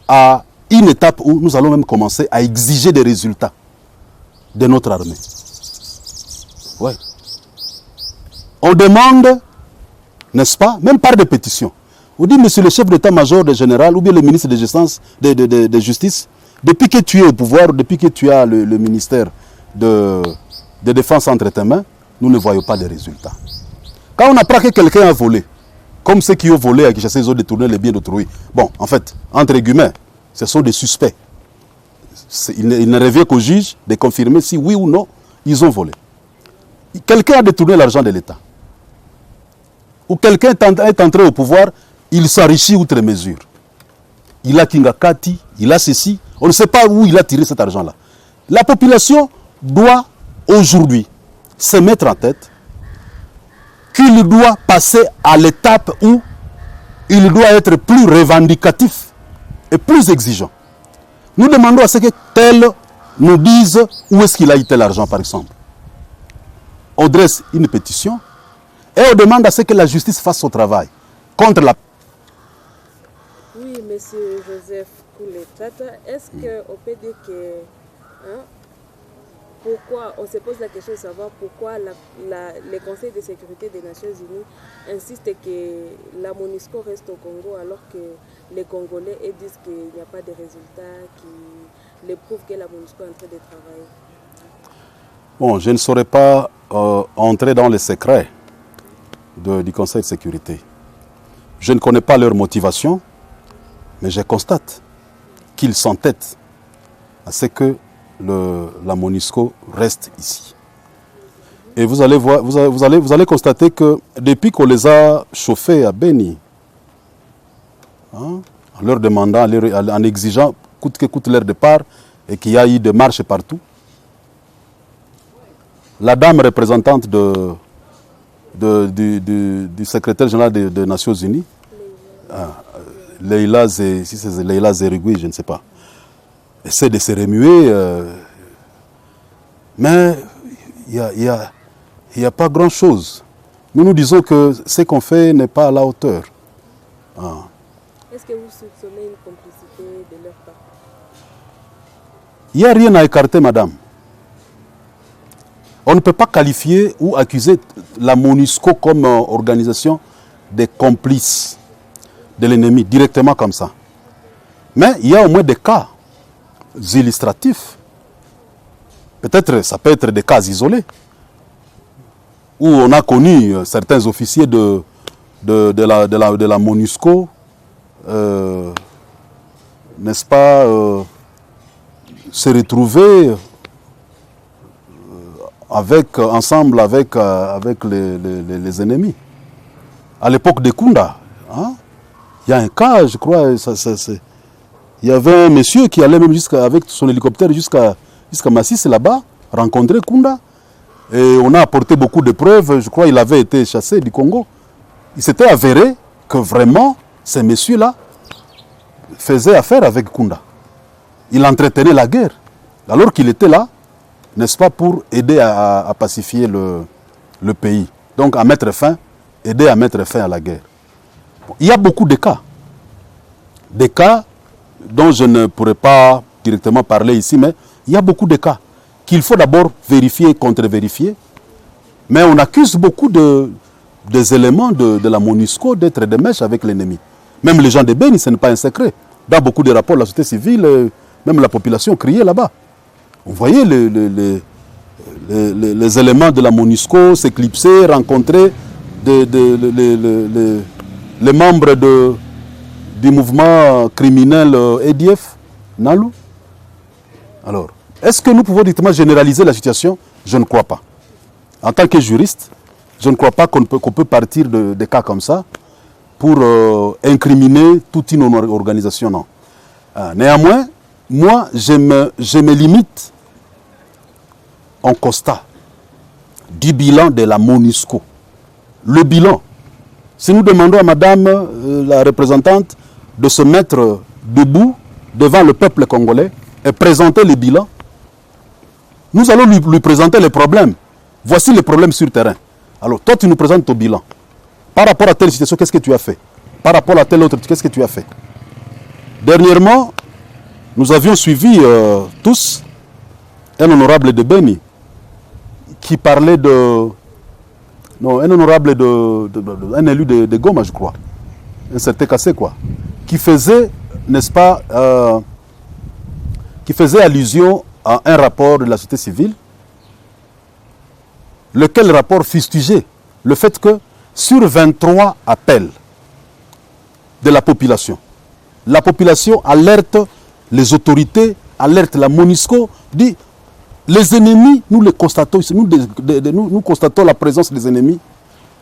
à une étape où nous allons même commencer à exiger des résultats de notre armée. Ouais. On demande, n'est-ce pas, même par des pétitions. On dit, monsieur le chef d'état-major de général ou bien le ministre de Justice, depuis que tu es au pouvoir, depuis que tu as le ministère de défense entre tes mains, nous ne voyons pas de résultats. Quand on apprend que quelqu'un a volé, comme ceux qui ont volé à Kinshasa, ils ont détourné les biens d'autrui. Bon, en fait, entre guillemets, ce sont des suspects. Il ne revient qu'au juge de confirmer si oui ou non ils ont volé. Quelqu'un a détourné l'argent de l'État. Ou quelqu'un est entré au pouvoir, il s'enrichit outre mesure. Il a Kingakati, il a ceci. On ne sait pas où il a tiré cet argent-là. La population doit aujourd'hui se mettre en tête qu'il doit passer à l'étape où il doit être plus revendicatif et plus exigeant. Nous demandons à ce que tel nous dise où est-ce qu'il a eu tel argent, par exemple. On dresse une pétition et on demande à ce que la justice fasse son travail contre la... Oui, monsieur Joseph Kouletata, est-ce qu'on peut dire que... Hein, pourquoi, on se pose la question de savoir pourquoi le Conseil de sécurité des Nations Unies insiste que la MONUSCO reste au Congo alors que les Congolais disent qu'il n'y a pas de résultats qui les prouvent que la MONUSCO est en train de travailler? Bon, je ne saurais pas entrer dans les secrets du Conseil de sécurité. Je ne connais pas leur motivation, mais je constate qu'ils s'entêtent à ce que la MONUSCO reste ici. Et vous allez voir, vous allez constater que depuis qu'on les a chauffés à Beni, hein, en leur demandant, en exigeant coûte que coûte leur départ, et qu'il y a eu des marches partout, la dame représentante du secrétaire général des Nations Unies, Leila Zerigui, je ne sais pas, essaie de se remuer, mais il n'y a pas grand-chose. Nous disons que ce qu'on fait n'est pas à la hauteur. Est-ce que vous soupçonnez une complicité de leur part? Il n'y a rien à écarter, madame. On ne peut pas qualifier ou accuser la MONUSCO comme organisation des complices de l'ennemi, directement comme ça. Mais il y a au moins des cas illustratifs. Peut-être, ça peut être des cas isolés, où on a connu certains officiers de la MONUSCO, n'est-ce pas, se retrouver ensemble avec les ennemis. À l'époque de Kunda, hein, il y a un cas, je crois, il y avait un monsieur qui allait même avec son hélicoptère jusqu'à Massis là-bas, rencontrer Kunda, et on a apporté beaucoup de preuves. Je crois qu'il avait été chassé du Congo. Il s'était avéré que vraiment, ces messieurs-là faisaient affaire avec Kunda. Il entretenait la guerre, alors qu'il était là, n'est-ce pas, pour aider à pacifier le pays. Donc à mettre fin, aider à mettre fin à la guerre. Bon, il y a beaucoup de cas. Des cas dont je ne pourrais pas directement parler ici, mais il y a beaucoup de cas qu'il faut d'abord vérifier et contre-vérifier. Mais on accuse beaucoup des éléments de la MONUSCO d'être des mèches avec l'ennemi. Même les gens de Beni, ce n'est pas un secret. Dans beaucoup de rapports de la société civile, même la population criait là-bas. Vous voyez les éléments de la MONUSCO s'éclipser, rencontrer les membres du mouvement criminel EDF, Nalou. Alors, est-ce que nous pouvons directement généraliser la situation? Je ne crois pas. En tant que juriste, je ne crois pas qu'on peut partir de cas comme ça pour incriminer toute une organisation. Non. Néanmoins, moi, je me limite en constat du bilan de la MONUSCO. Le bilan. Si nous demandons à madame la représentante de se mettre debout devant le peuple congolais et présenter le bilan, nous allons lui présenter les problèmes. Voici les problèmes sur terrain. Alors, toi, tu nous présentes ton bilan. Par rapport à telle situation, qu'est-ce que tu as fait? Par rapport à telle autre, qu'est-ce que tu as fait? Dernièrement, nous avions suivi tous un honorable de Beni qui parlait un honorable un élu de Goma, je crois. Un certain Kassé, quoi. Qui faisait, n'est-ce pas, qui faisait allusion à un rapport de la société civile, lequel rapport fustigeait le fait que sur 23 appels de la population alerte les autorités, alerte la MONUSCO, dit les ennemis, nous les constatons, nous constatons la présence des ennemis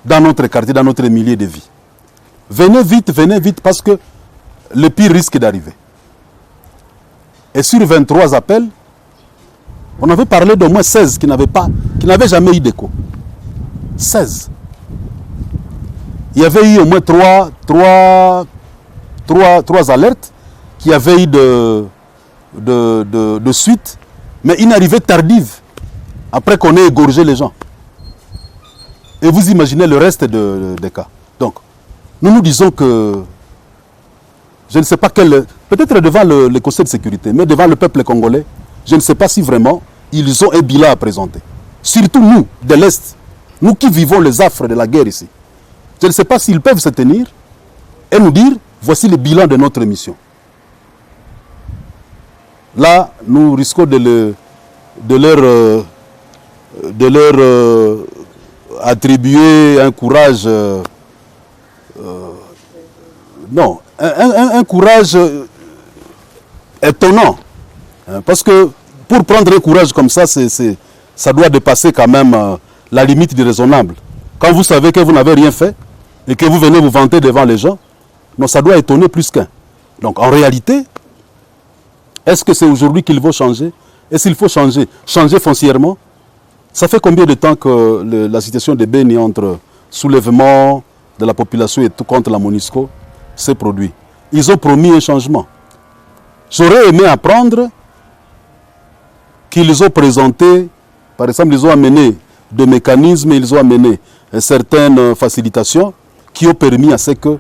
dans notre quartier, dans notre milieu de vie. Venez vite parce que le pire risque d'arriver. Et sur 23 appels, on avait parlé d'au moins 16 qui n'avaient jamais eu d'écho. 16. Il y avait eu au moins 3 alertes qui avaient eu de suite, mais une arrivée tardive, après qu'on ait égorgé les gens. Et vous imaginez le reste des cas. Donc, nous disons que, je ne sais pas peut-être devant le Conseil de sécurité, mais devant le peuple congolais, je ne sais pas si vraiment ils ont un bilan à présenter. Surtout nous, de l'Est, nous qui vivons les affres de la guerre ici. Je ne sais pas s'ils peuvent se tenir et nous dire, voici le bilan de notre mission. Là, nous risquons de leur attribuer un courage, un courage étonnant. Parce que pour prendre un courage comme ça, ça doit dépasser quand même la limite du raisonnable. Quand vous savez que vous n'avez rien fait et que vous venez vous vanter devant les gens, non, ça doit étonner plus qu'un. Donc en réalité, est-ce que c'est aujourd'hui qu'il faut changer? Est-ce qu'il faut changer foncièrement? Ça fait combien de temps que la situation de Beni entre soulèvement de la population et tout contre la MONUSCO s'est produit? Ils ont promis un changement. J'aurais aimé apprendre qu'ils ont présenté, par exemple, ils ont amené des mécanismes, ils ont amené certaines facilitations qui ont permis à ce que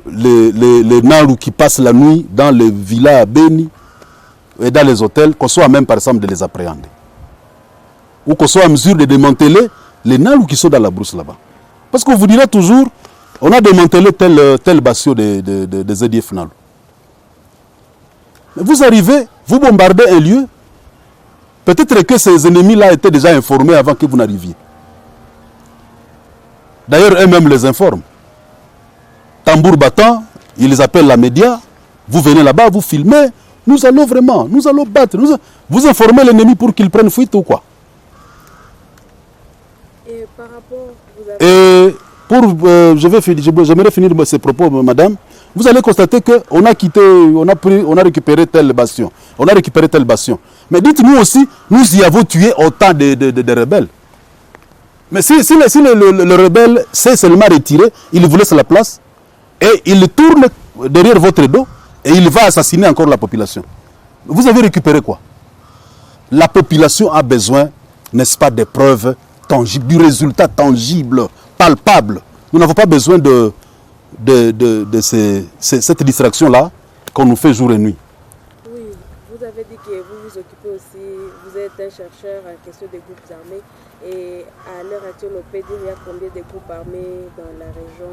les Nalou qui passent la nuit dans les villas à Beni et dans les hôtels, qu'on soit même, par exemple, de les appréhender. Ou qu'on soit en mesure de démanteler les Nalou qui sont dans la brousse là-bas. Parce qu'on vous dira toujours, on a démantelé tel bastion des ZDF Nalou. Mais vous arrivez, vous bombardez un lieu, peut-être que ces ennemis-là étaient déjà informés avant que vous n'arriviez. D'ailleurs, eux-mêmes les informent. Tambour battant, ils les appellent la média, vous venez là-bas, vous filmez, nous allons battre, vous informez l'ennemi pour qu'il prenne fuite ou quoi? Et par rapport, j'aimerais finir ces propos, madame. Vous allez constater qu'on a quitté, on a récupéré tel bastion. Mais dites-nous aussi, nous y avons tué autant de rebelles. Mais si le rebelle s'est seulement retiré, il vous laisse la place et il tourne derrière votre dos et il va assassiner encore la population. Vous avez récupéré quoi? La population a besoin, n'est-ce pas, des preuves tangibles, du résultat tangible, palpable. Nous n'avons pas besoin de cette distraction-là qu'on nous fait jour et nuit. Oui, vous avez dit que vous vous occupez aussi, vous êtes un chercheur en question des groupes armés. Et à l'heure actuelle, on peut dire il y a combien de groupes armés dans la région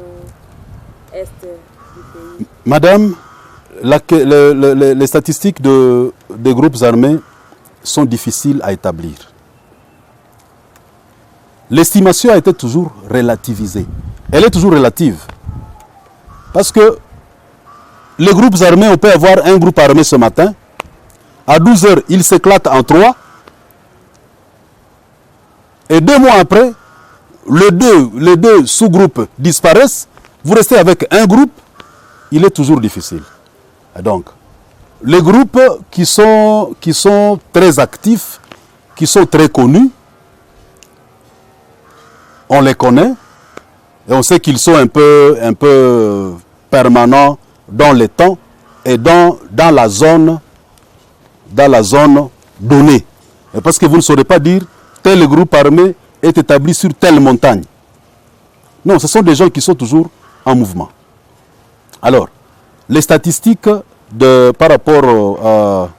est du pays? Madame, les statistiques des groupes armés sont difficiles à établir. L'estimation a été toujours relativisée. Elle est toujours relative. Parce que les groupes armés, on peut avoir un groupe armé ce matin. À 12 h, il s'éclate en 3. Et 2 mois après, les deux sous-groupes disparaissent. Vous restez avec un groupe. Il est toujours difficile. Et donc, les groupes qui sont très actifs, qui sont très connus, on les connaît. Et on sait qu'ils sont un peu permanents dans les temps et dans la zone donnée. Et parce que vous ne saurez pas dire tel groupe armé est établi sur telle montagne. Non, ce sont des gens qui sont toujours en mouvement. Alors, les statistiques par rapport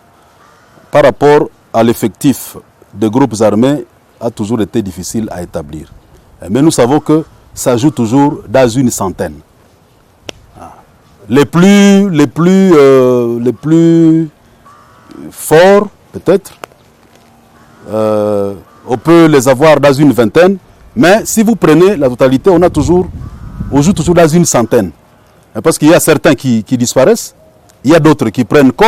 à l'effectif des groupes armés a toujours été difficile à établir. Mais nous savons que ça joue toujours dans une centaine. Les plus forts, peut-être, on peut les avoir dans une vingtaine, mais si vous prenez la totalité, on joue toujours dans une centaine. Parce qu'il y a certains qui disparaissent, il y a d'autres qui prennent corps.